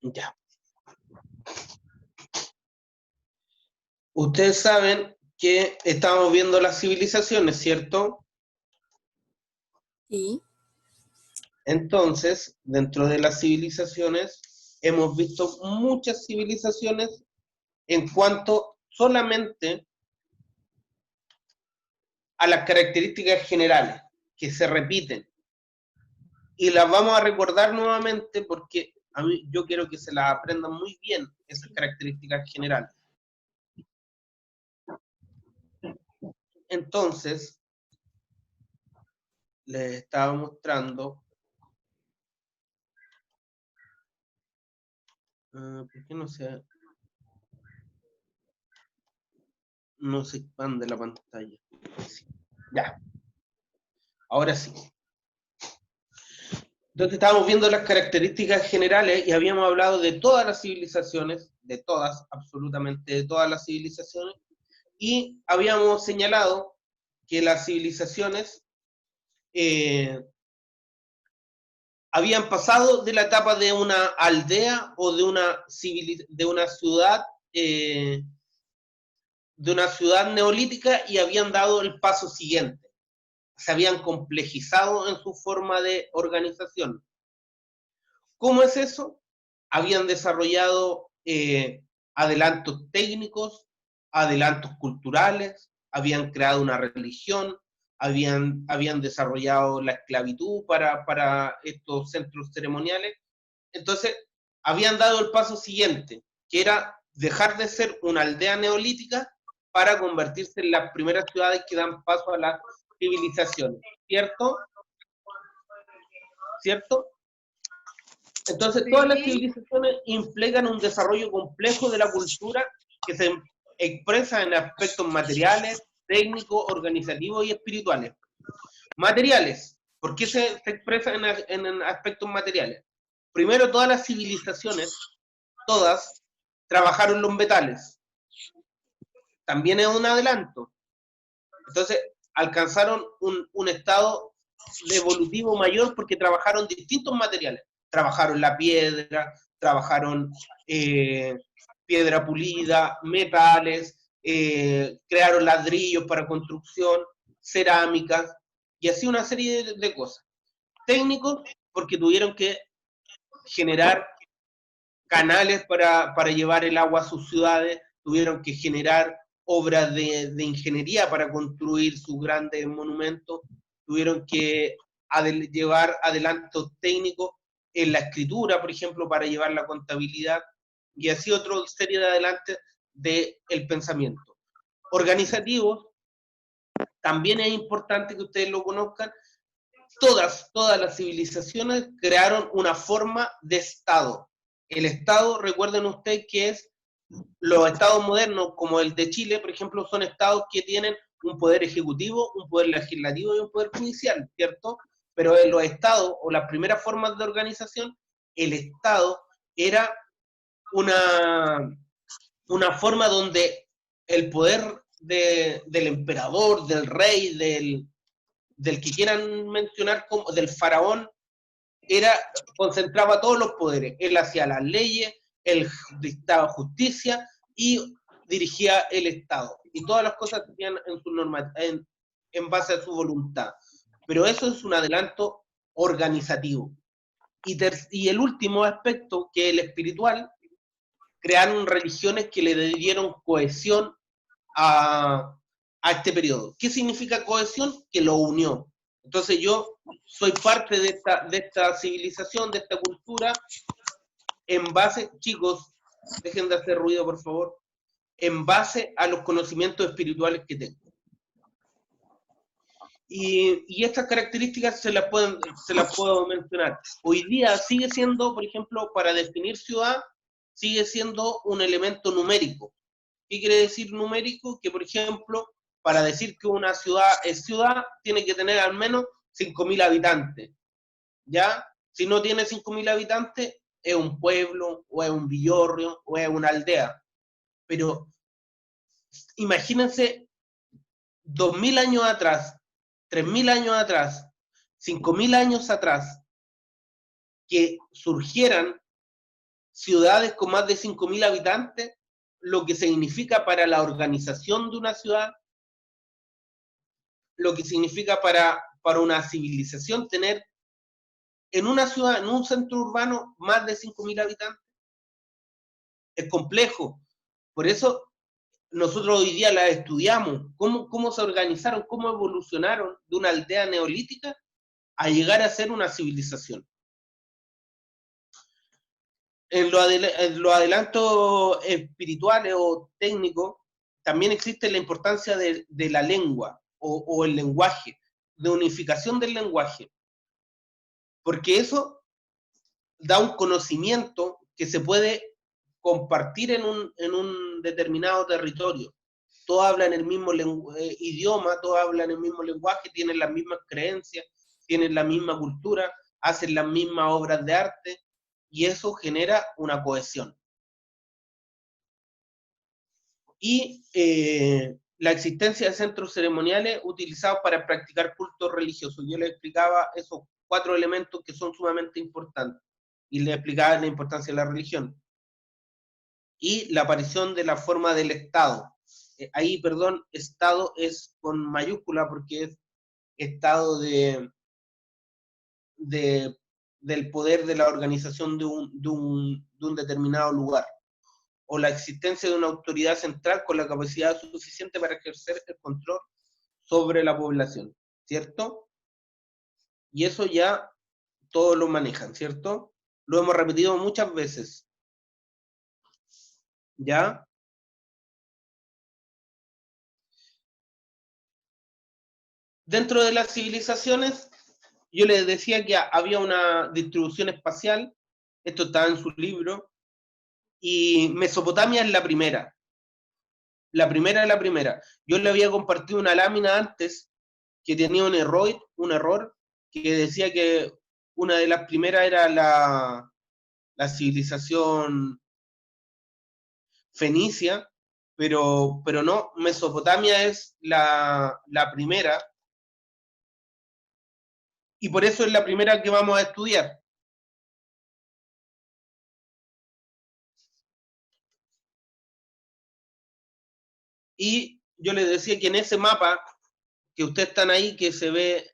Ya. Ustedes saben que estamos viendo las civilizaciones, ¿cierto? Sí. Entonces, dentro de las civilizaciones, hemos visto muchas civilizaciones en cuanto solamente a las características generales, que se repiten. Y las vamos a recordar nuevamente porque a mí, yo quiero que se las aprendan muy bien, esas características generales. Entonces, les estaba mostrando. ¿Por qué no se expande la pantalla? Sí. Ya, ahora sí. Entonces estábamos viendo las características generales y habíamos hablado de todas las civilizaciones, de todas, absolutamente de todas las civilizaciones, y habíamos señalado que las civilizaciones habían pasado de la etapa de una aldea o de una ciudad neolítica y habían dado el paso siguiente. Se habían complejizado en su forma de organización. ¿Cómo es eso? Habían desarrollado adelantos técnicos, adelantos culturales, habían creado una religión, habían desarrollado la esclavitud para estos centros ceremoniales. Entonces, habían dado el paso siguiente, que era dejar de ser una aldea neolítica para convertirse en las primeras ciudades que dan paso a la civilización, ¿cierto? ¿Cierto? Entonces, todas las Sí. civilizaciones implican un desarrollo complejo de la cultura que se expresa en aspectos materiales, técnicos, organizativos y espirituales. Materiales. ¿Por qué se expresa en aspectos materiales? Primero, todas las civilizaciones, todas, trabajaron los metales. También es un adelanto. Entonces, alcanzaron un estado evolutivo mayor porque trabajaron distintos materiales. Trabajaron la piedra, trabajaron piedra pulida, metales, crearon ladrillos para construcción, cerámicas, y así una serie de cosas. Técnicos, porque tuvieron que generar canales para llevar el agua a sus ciudades, tuvieron que generar obras de ingeniería para construir sus grandes monumentos, tuvieron que llevar adelantos técnicos en la escritura, por ejemplo, para llevar la contabilidad, y así otra serie de adelantes del pensamiento. Organizativos, también es importante que ustedes lo conozcan, todas las civilizaciones crearon una forma de Estado. El Estado, recuerden ustedes que es los estados modernos, como el de Chile, por ejemplo, son estados que tienen un poder ejecutivo, un poder legislativo y un poder judicial, ¿cierto? Pero en los estados, o las primeras formas de organización, el Estado era una, una forma donde el poder del emperador, del rey, del que quieran mencionar, como del faraón, concentraba todos los poderes. Él hacía las leyes, él dictaba justicia y dirigía el Estado. Y todas las cosas se hacían en base a su voluntad. Pero eso es un adelanto organizativo. Y el último aspecto, que es el espiritual, crearon religiones que le dieron cohesión a este periodo. ¿Qué significa cohesión? Que lo unió. Entonces yo soy parte de esta civilización, de esta cultura, en base, chicos, dejen de hacer ruido, por favor, en base a los conocimientos espirituales que tengo. Y estas características se las puedo mencionar. Hoy día sigue siendo, por ejemplo, para definir ciudad, sigue siendo un elemento numérico. ¿Qué quiere decir numérico? Que, por ejemplo, para decir que una ciudad es ciudad, tiene que tener al menos 5.000 habitantes. ¿Ya? Si no tiene 5.000 habitantes, es un pueblo, o es un villorrio, o es una aldea. Pero imagínense 2.000 años atrás, 3.000 años atrás, 5.000 años atrás, que surgieran ciudades con más de 5.000 habitantes, lo que significa para la organización de una ciudad, lo que significa para una civilización tener en una ciudad, en un centro urbano, más de 5.000 habitantes. Es complejo. Por eso nosotros hoy día la estudiamos, cómo se organizaron, cómo evolucionaron de una aldea neolítica a llegar a ser una civilización. En los adelantos espirituales o técnicos, también existe la importancia de la lengua o el lenguaje, de unificación del lenguaje, porque eso da un conocimiento que se puede compartir en un determinado territorio. Todos hablan el mismo idioma, todos hablan el mismo lenguaje, tienen las mismas creencias, tienen la misma cultura, hacen las mismas obras de arte, y eso genera una cohesión. Y la existencia de centros ceremoniales utilizados para practicar cultos religiosos. Yo les explicaba esos 4 elementos que son sumamente importantes, y les explicaba la importancia de la religión. Y la aparición de la forma del Estado. Ahí, perdón, Estado es con mayúscula porque es estado del poder de la organización de un determinado lugar, o la existencia de una autoridad central con la capacidad suficiente para ejercer el control sobre la población, ¿cierto? Y eso ya todos lo manejan, ¿cierto? Lo hemos repetido muchas veces, ¿ya? Dentro de las civilizaciones, yo les decía que había una distribución espacial, esto está en su libro, y Mesopotamia es la primera. La primera. Yo le había compartido una lámina antes que tenía un error que decía que una de las primeras era la civilización fenicia, pero no, Mesopotamia es la primera, y por eso es la primera que vamos a estudiar. Y yo les decía que en ese mapa que ustedes están ahí, que se ve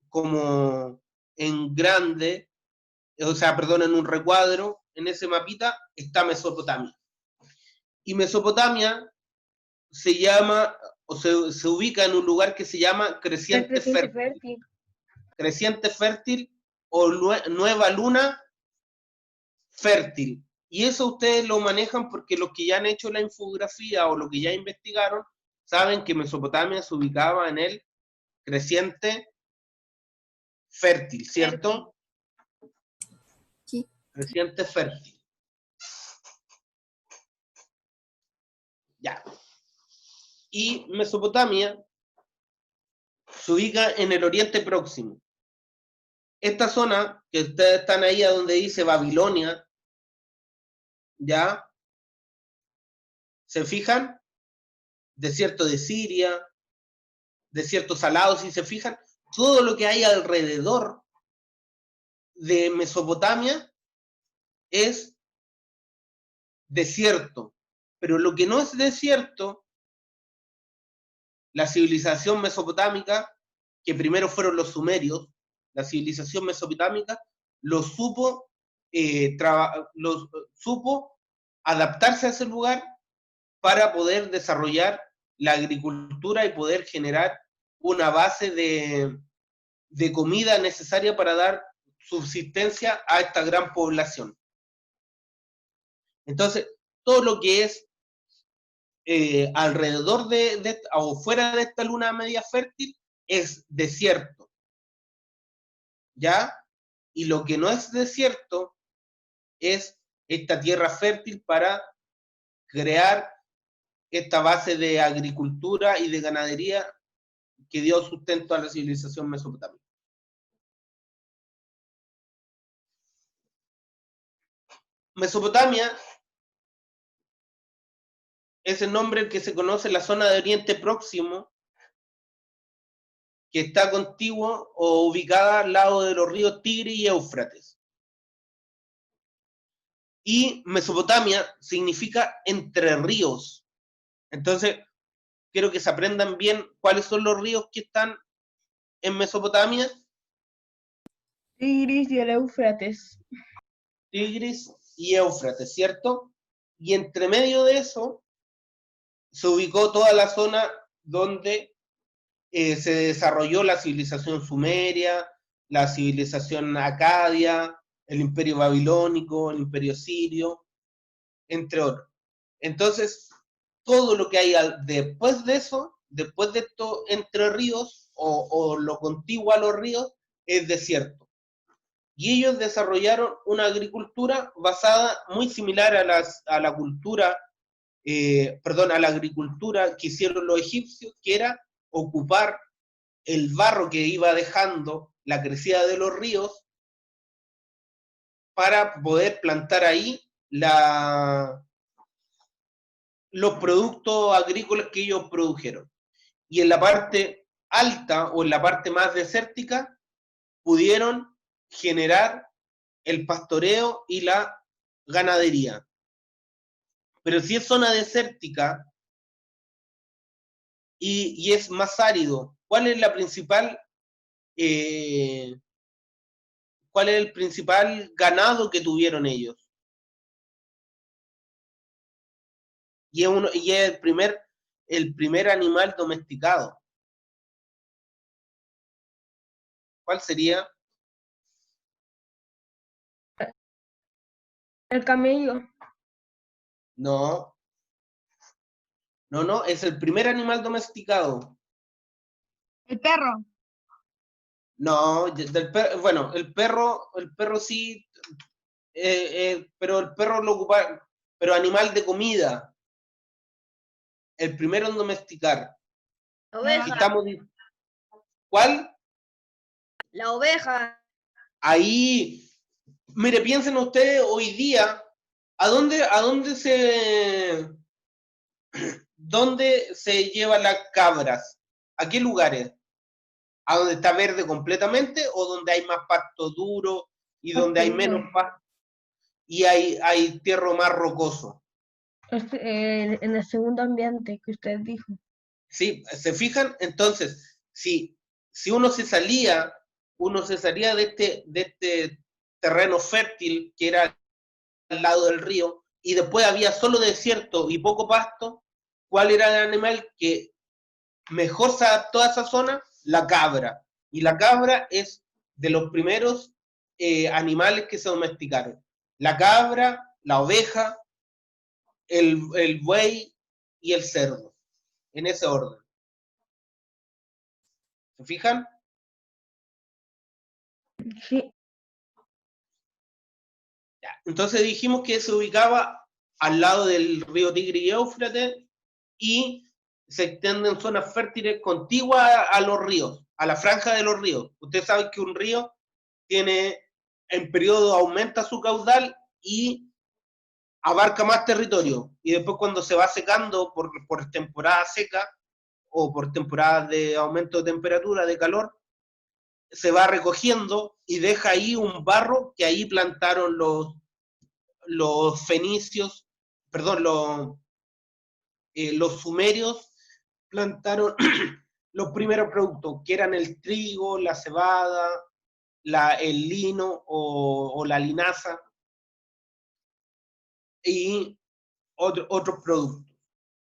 como en grande, o sea, perdón, en un recuadro, en ese mapita está Mesopotamia. Y Mesopotamia se llama, o se ubica en un lugar que se llama Creciente Fértil. Creciente Fértil o Nueva Luna Fértil. Y eso ustedes lo manejan porque los que ya han hecho la infografía o los que ya investigaron saben que Mesopotamia se ubicaba en el Creciente Fértil, ¿cierto? Sí. Creciente Fértil. Ya. Y Mesopotamia se ubica en el Oriente Próximo. Esta zona, que ustedes están ahí a donde dice Babilonia, ¿ya? ¿Se fijan? Desierto de Siria, desierto salado, si se fijan, todo lo que hay alrededor de Mesopotamia es desierto. Pero lo que no es desierto, la civilización mesopotámica, que primero fueron los sumerios, la civilización mesopotámica lo supo, supo adaptarse a ese lugar para poder desarrollar la agricultura y poder generar una base de comida necesaria para dar subsistencia a esta gran población. Entonces, todo lo que es alrededor o fuera de esta luna media fértil es desierto, ¿ya? Y lo que no es desierto es esta tierra fértil para crear esta base de agricultura y de ganadería que dio sustento a la civilización mesopotámica. Mesopotamia es el nombre que se conoce en la zona de Oriente Próximo, que está contiguo o ubicada al lado de los ríos Tigre y Éufrates. Y Mesopotamia significa entre ríos. Entonces, quiero que se aprendan bien cuáles son los ríos que están en Mesopotamia. Tigris y el Éufrates. Tigris y Éufrates, ¿cierto? Y entre medio de eso se ubicó toda la zona donde se desarrolló la civilización sumeria, la civilización acadia, el imperio babilónico, el imperio sirio, entre otros. Entonces, todo lo que hay después de eso, después de esto entre ríos o lo contiguo a los ríos, es desierto. Y ellos desarrollaron una agricultura basada muy similar a la cultura, a la agricultura que hicieron los egipcios, que era ocupar el barro que iba dejando la crecida de los ríos para poder plantar ahí los productos agrícolas que ellos produjeron. Y en la parte alta o en la parte más desértica pudieron generar el pastoreo y la ganadería. Pero si es zona desértica y es más árido, ¿cuál es el principal ganado que tuvieron ellos? Y es el primer animal domesticado. ¿Cuál sería? El camello. No, es el primer animal domesticado. El perro. No, bueno, el perro sí, pero el perro lo ocupa, pero animal de comida. El primero en domesticar. La oveja. ¿Cuál? La oveja. Ahí, mire, piensen ustedes hoy día, dónde se llevan las cabras? ¿A qué lugares? ¿A donde está verde completamente o donde hay más pasto duro y donde hay menos pasto y hay tierra más rocoso? En el segundo ambiente que usted dijo. Sí, ¿se fijan? Entonces, si uno se salía de este terreno fértil que era al lado del río y después había solo desierto y poco pasto, ¿cuál era el animal que mejor se adaptó a esa zona? La cabra. Y la cabra es de los primeros animales que se domesticaron. La cabra, la oveja, el buey y el cerdo, en ese orden. ¿Se fijan? Sí. Ya. Entonces dijimos que se ubicaba al lado del río Tigre y Éufrates y se extienden zonas fértiles contiguas a los ríos, a la franja de los ríos. Usted sabe que un río tiene, en periodo aumenta su caudal y abarca más territorio. Y después cuando se va secando por temporada seca o por temporada de aumento de temperatura, de calor, se va recogiendo y deja ahí un barro que ahí plantaron los fenicios, perdón, los sumerios plantaron los primeros productos, que eran el trigo, la cebada, el lino o la linaza y otros productos.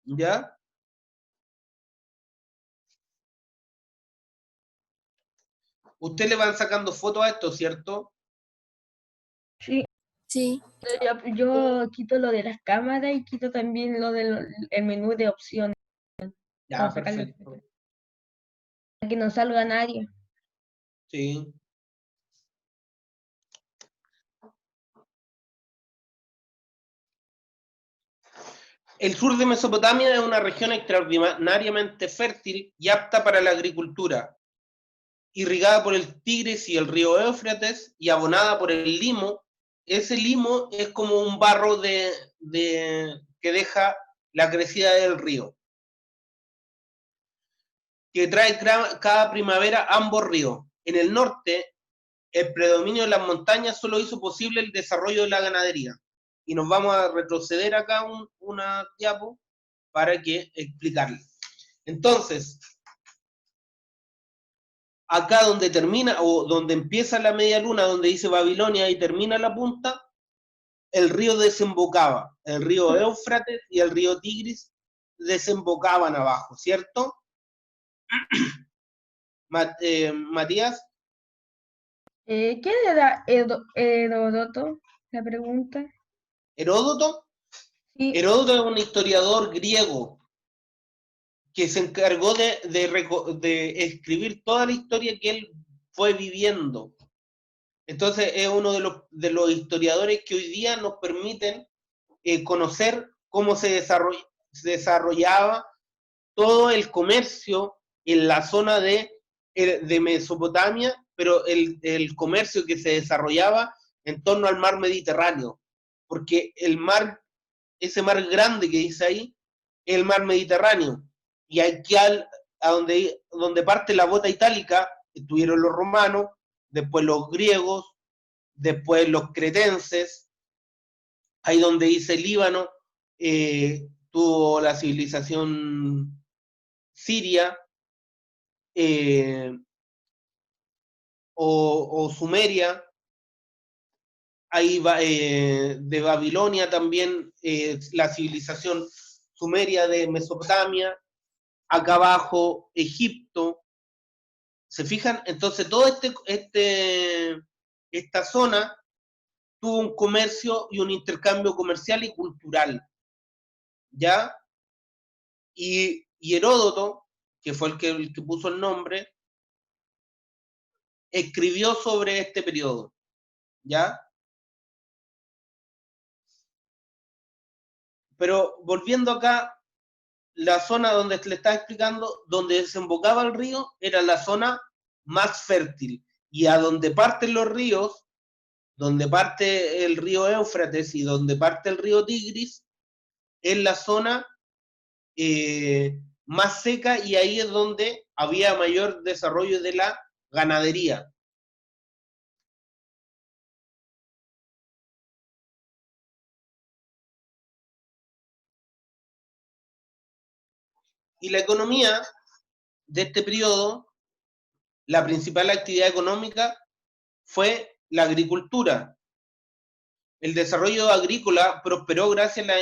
¿Ya? Usted le van sacando fotos a esto, ¿cierto? Sí. Sí. Yo quito lo de las cámaras y quito también lo del menú de opciones. Ya, perfecto. Para que no salga nadie. Sí. El sur de Mesopotamia es una región extraordinariamente fértil y apta para la agricultura, irrigada por el Tigris y el río Éufrates y abonada por el limo. Ese limo es como un barro que deja la crecida del río, que trae cada primavera ambos ríos. En el norte, el predominio de las montañas solo hizo posible el desarrollo de la ganadería. y nos vamos a retroceder acá una diapo para que explicarle. Entonces, acá donde termina, o donde empieza la media luna, donde dice Babilonia y termina la punta, el río desembocaba, el río Éufrates y el río Tigris desembocaban abajo, ¿cierto? Matías, ¿Qué era Heródoto? La pregunta. Heródoto. Sí. Heródoto es un historiador griego que se encargó de escribir toda la historia que él fue viviendo. Entonces es uno de los historiadores que hoy día nos permiten conocer cómo se desarrollaba todo el comercio en la zona de Mesopotamia, pero el comercio que se desarrollaba en torno al mar Mediterráneo, porque el mar, ese mar grande que dice ahí, es el mar Mediterráneo, y aquí a donde parte la bota itálica, estuvieron los romanos, después los griegos, después los cretenses, ahí donde dice Líbano, tuvo la civilización siria, o Sumeria, ahí va, de Babilonia también, la civilización sumeria de Mesopotamia, acá abajo Egipto, ¿se fijan? Entonces todo esta zona tuvo un comercio y un intercambio comercial y cultural, ¿ya? Y Heródoto, que fue el que puso el nombre, escribió sobre este periodo, ¿ya? Pero volviendo acá, la zona donde le estaba explicando, donde desembocaba el río, era la zona más fértil. Y a donde parten los ríos, donde parte el río Éufrates y donde parte el río Tigris, es la zona más seca, y ahí es donde había mayor desarrollo de la ganadería. Y la economía de este periodo, la principal actividad económica fue la agricultura. El desarrollo agrícola prosperó gracias a la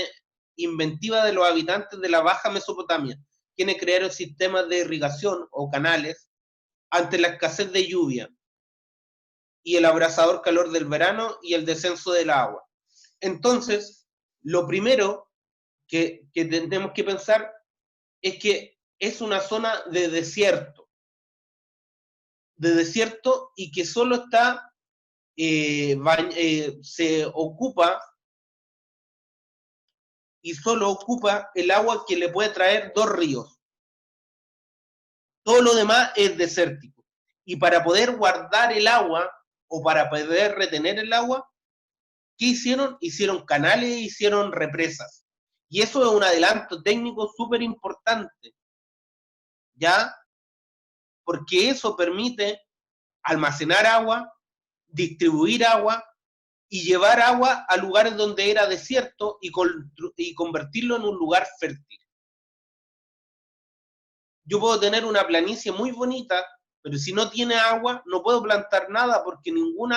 inventiva de los habitantes de la Baja Mesopotamia, quienes crearon sistemas de irrigación o canales ante la escasez de lluvia y el abrasador calor del verano y el descenso del agua. Entonces, lo primero que tenemos que pensar es que es una zona de desierto y que solo está, se ocupa y solo ocupa el agua que le puede traer 2 ríos. Todo lo demás es desértico. Y para poder guardar el agua, o para poder retener el agua, ¿qué hicieron? Hicieron canales, hicieron represas. Y eso es un adelanto técnico súper importante, ¿ya? Porque eso permite almacenar agua, distribuir agua y llevar agua a lugares donde era desierto y convertirlo en un lugar fértil. Yo puedo tener una planicie muy bonita, pero si no tiene agua, no puedo plantar nada, porque ningún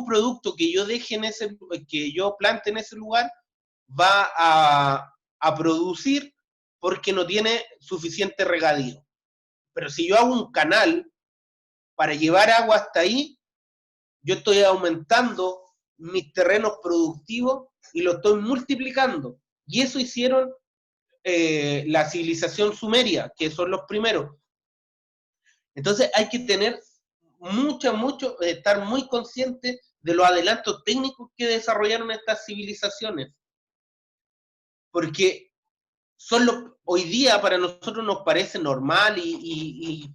producto que yo que yo plante en ese lugar va a producir, porque no tiene suficiente regadío. Pero si yo hago un canal para llevar agua hasta ahí, yo estoy aumentando mis terrenos productivos y lo estoy multiplicando. Y eso hicieron la civilización sumeria, que son los primeros. Entonces hay que tener estar muy consciente de los adelantos técnicos que desarrollaron estas civilizaciones. Porque hoy día para nosotros nos parece normal, y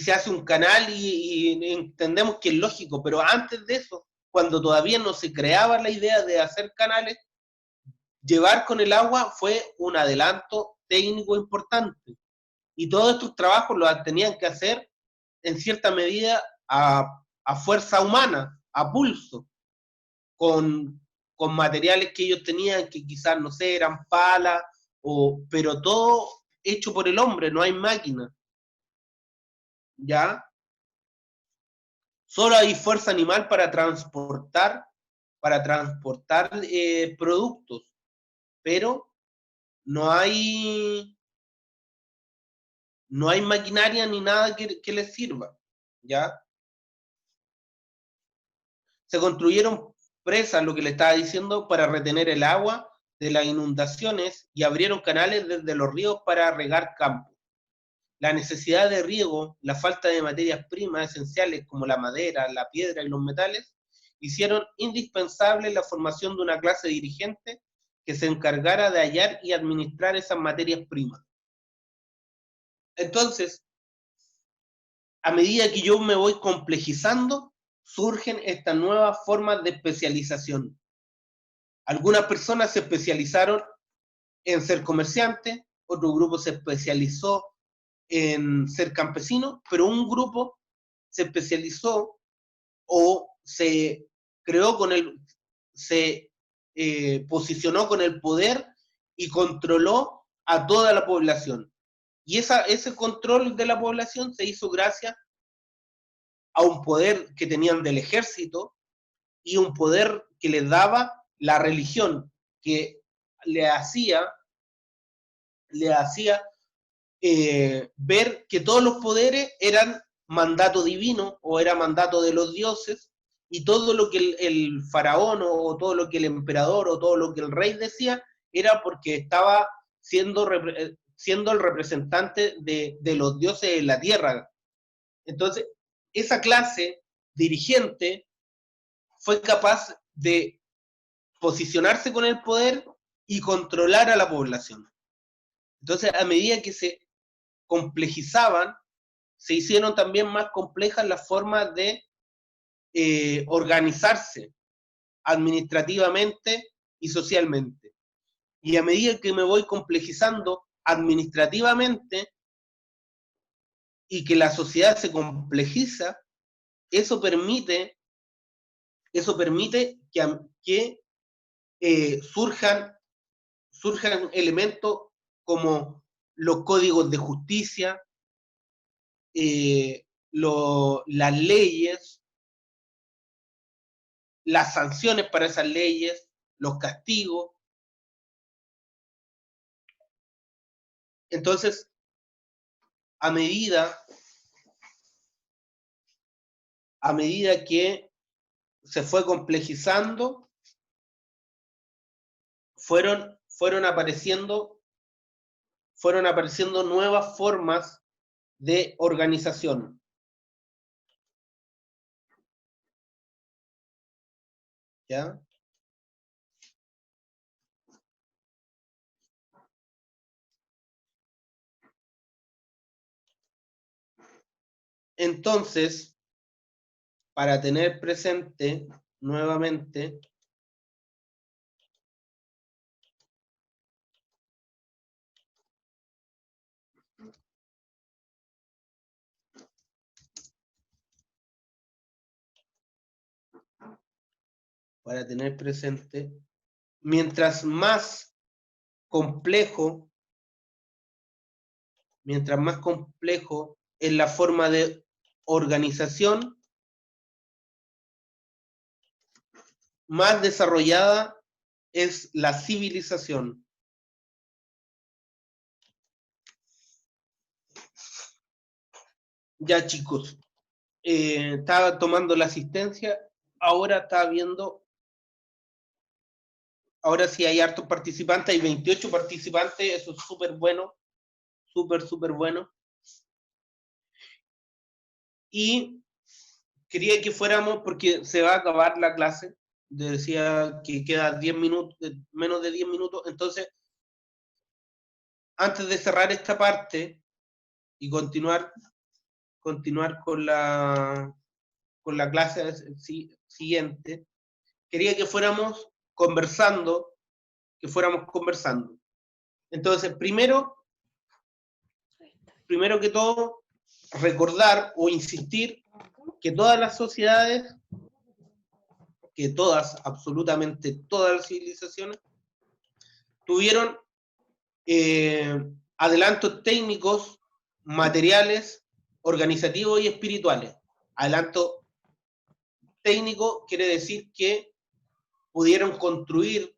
se hace un canal y entendemos que es lógico, pero antes de eso, cuando todavía no se creaba la idea de hacer canales, llevar con el agua fue un adelanto técnico importante. Y todos estos trabajos los tenían que hacer en cierta medida a fuerza humana, a pulso. con materiales que ellos tenían, que quizás, no sé, eran palas, pero todo hecho por el hombre, no hay máquina. ¿Ya? Solo hay fuerza animal para transportar productos, pero no hay maquinaria ni nada que les sirva, ¿ya? Se construyeron presas, lo que le estaba diciendo, para retener el agua de las inundaciones y abrieron canales desde los ríos para regar campos. La necesidad de riego, la falta de materias primas esenciales como la madera, la piedra y los metales, hicieron indispensable la formación de una clase dirigente que se encargara de hallar y administrar esas materias primas. Entonces, a medida que yo me voy complejizando, surgen estas nuevas formas de especialización. Algunas personas se especializaron en ser comerciantes, otro grupo se especializó en ser campesino, pero un grupo se especializó o se creó se posicionó con el poder y controló a toda la población. Y ese control de la población se hizo gracias a un poder que tenían del ejército y un poder que les daba la religión, que le hacía ver que todos los poderes eran mandato divino o era mandato de los dioses, y todo lo que el faraón o todo lo que el emperador o todo lo que el rey decía era porque estaba siendo el representante de los dioses en la tierra. Entonces, esa clase dirigente fue capaz de posicionarse con el poder y controlar a la población. Entonces, a medida que se complejizaban, se hicieron también más complejas las formas de organizarse administrativamente y socialmente. Y a medida que me voy complejizando administrativamente y que la sociedad se complejiza, eso permite que surjan elementos como los códigos de justicia, las leyes, las sanciones para esas leyes, los castigos. Entonces, a medida que se fue complejizando, fueron apareciendo nuevas formas de organización. ¿Ya? Entonces, para tener presente nuevamente, mientras más complejo es la forma de organización, más desarrollada es la civilización. Ya, chicos, estaba tomando la asistencia, ahora sí hay hartos participantes, hay 28 participantes, eso es súper bueno, súper bueno. Y quería que fuéramos, porque se va a acabar la clase, decía que queda 10 minutos, menos de 10 minutos, entonces, antes de cerrar esta parte y continuar con la clase siguiente, quería que fuéramos conversando. Entonces, primero que todo, recordar o insistir que todas las sociedades que todas, absolutamente todas las civilizaciones, tuvieron adelantos técnicos, materiales, organizativos y espirituales. Adelanto técnico quiere decir que pudieron construir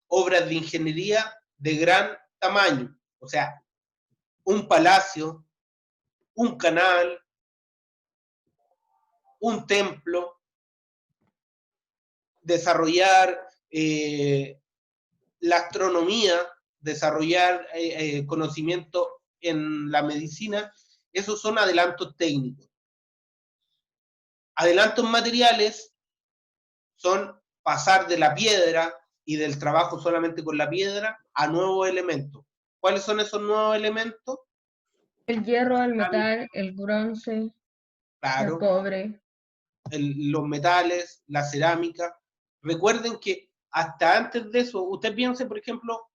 obras de ingeniería de gran tamaño, o sea, un palacio, un canal, un templo, desarrollar la astronomía, desarrollar conocimiento en la medicina, esos son adelantos técnicos. Adelantos materiales son pasar de la piedra y del trabajo solamente con la piedra a nuevos elementos. ¿Cuáles son esos nuevos elementos? El hierro, el metal, el bronce, el Claro, cobre. los metales, la cerámica. Recuerden que hasta antes de eso, usted piense, por ejemplo,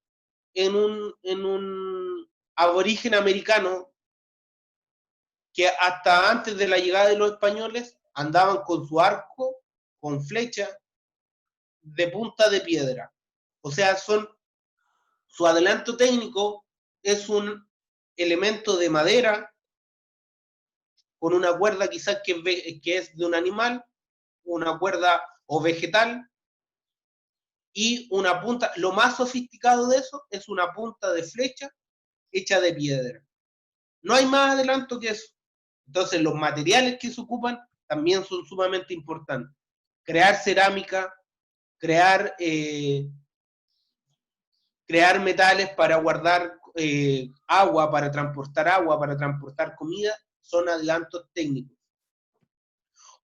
en un aborigen americano que hasta antes de la llegada de los españoles andaban con su arco, con flecha, de punta de piedra. O sea, su adelanto técnico es un elemento de madera con una cuerda quizás que es de un animal, una cuerda o vegetal, y una punta, lo más sofisticado de eso es una punta de flecha hecha de piedra. No hay más adelanto que eso. Entonces los materiales que se ocupan también son sumamente importantes. Crear cerámica, crear, crear metales para guardar agua, para transportar comida, son adelantos técnicos.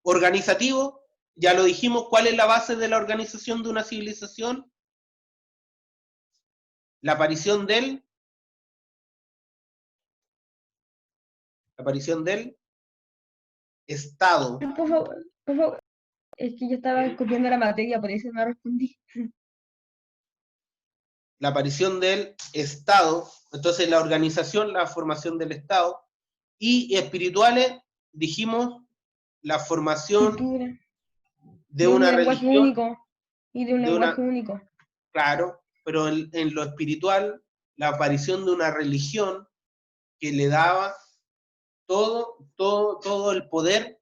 Organizativo, ya lo dijimos, ¿cuál es la base de la organización de una civilización? La aparición del Estado. Por favor, es que yo estaba copiando la materia, por eso no respondí. La aparición del Estado, entonces la organización, la formación del Estado, y espirituales, dijimos, la formación Cultura. de De un una lenguaje religión, único. Y de un de lenguaje una, único. claro, pero en lo espiritual, la aparición de una religión que le daba todo el poder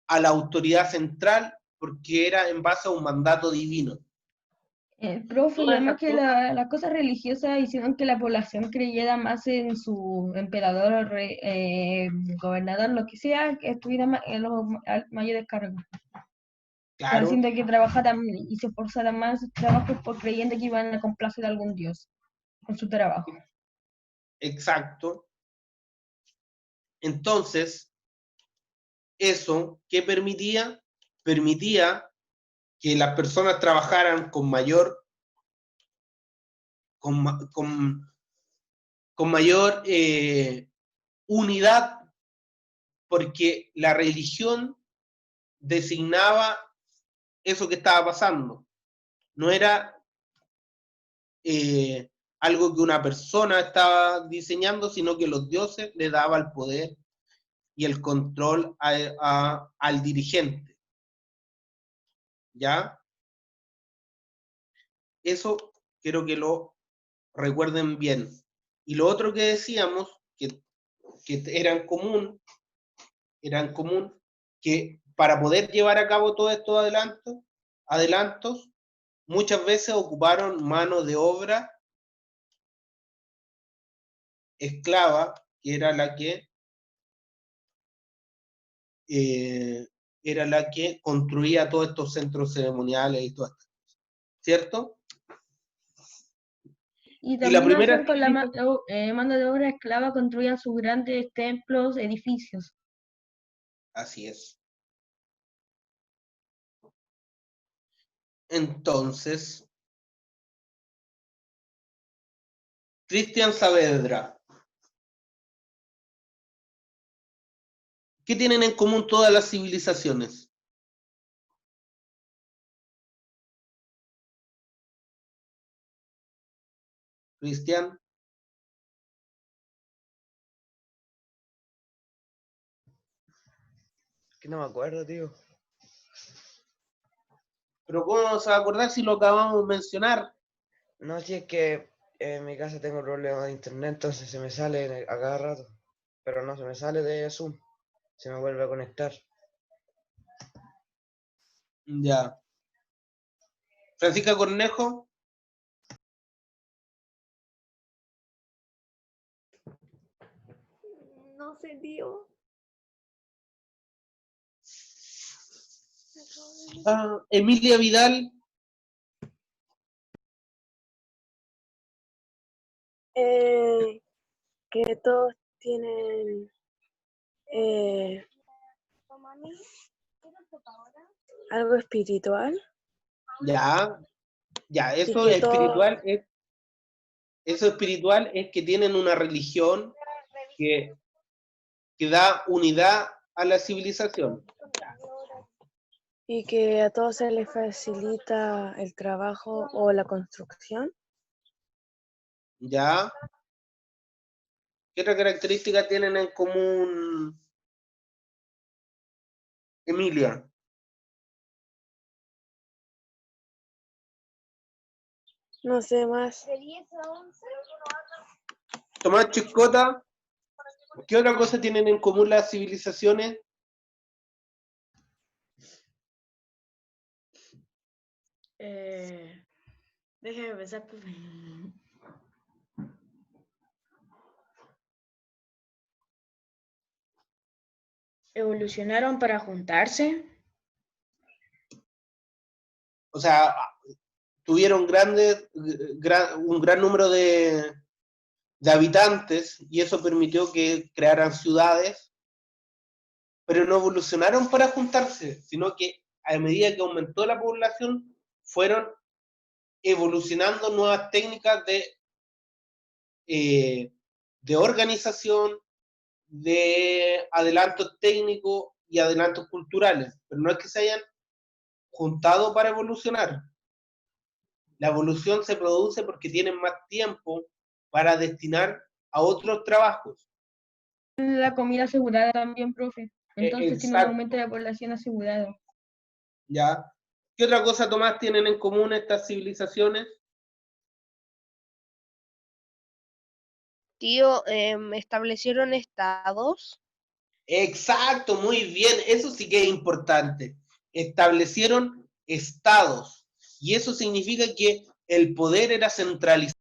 a la autoridad central, porque era en base a un mandato divino. Profe, y Todas además esas que cosas, las cosas religiosas hicieron que la población creyera más en su emperador, o gobernador, lo que sea, que estuviera en los mayores cargos. claro, Haciendo que trabajaran y se esforzaran más en sus trabajos por creyendo que iban a complacer a algún dios con su trabajo. exacto. Entonces, eso, ¿qué permitía? Permitía que las personas trabajaran con, con, con mayor unidad, porque la religión designaba eso que estaba pasando. No era algo que una persona estaba diseñando, sino que los dioses le daban el poder y el control al dirigente. ¿Ya? Eso quiero que lo recuerden bien. Y lo otro que decíamos, que eran común, que para poder llevar a cabo todos estos adelantos, muchas veces ocuparon mano de obra esclava, que eh, era la que construía todos estos centros ceremoniales y todo esto, ¿cierto? Y Y la también primera hacían con la mano de obra esclava, construían sus grandes templos, edificios. así es. Entonces, Cristian Saavedra, ¿qué tienen en común todas las civilizaciones? Cristian, Que no me acuerdo, tío. Pero ¿cómo se va a acordar si lo acabamos de mencionar? No, si es que en mi casa tengo problemas de internet, entonces se me sale a cada rato. Pero no se me sale de Zoom. Se me vuelve a conectar. Ya. Francisca Cornejo. No sé, tío. Emilia Vidal. Que todos tienen algo espiritual. Ya, Y eso que espiritual eso espiritual es que tienen una religión que da unidad a la civilización. y que a todos se les facilita el trabajo o la construcción. ¿Ya? ¿Qué otra característica tienen en común, Emilia? No sé más. Tomás Chiscota, ¿qué otra cosa tienen en común las civilizaciones? Déjeme pensar. ¿Evolucionaron para juntarse? O sea, tuvieron un gran número de habitantes y eso permitió que crearan ciudades, pero no evolucionaron para juntarse, sino que a medida que aumentó la población, fueron evolucionando nuevas técnicas de organización, de adelantos técnicos y adelantos culturales, pero no es que se hayan juntado para evolucionar. La evolución se produce porque tienen más tiempo para destinar a otros trabajos. La comida asegurada también, profe. Entonces tiene un Exacto. aumento de la población asegurado. ¿Ya? ¿Qué otra cosa, Tomás, tienen en común estas civilizaciones? Tío, establecieron estados. Exacto, muy bien, eso sí que es importante. Establecieron estados y eso significa que el poder era centralizado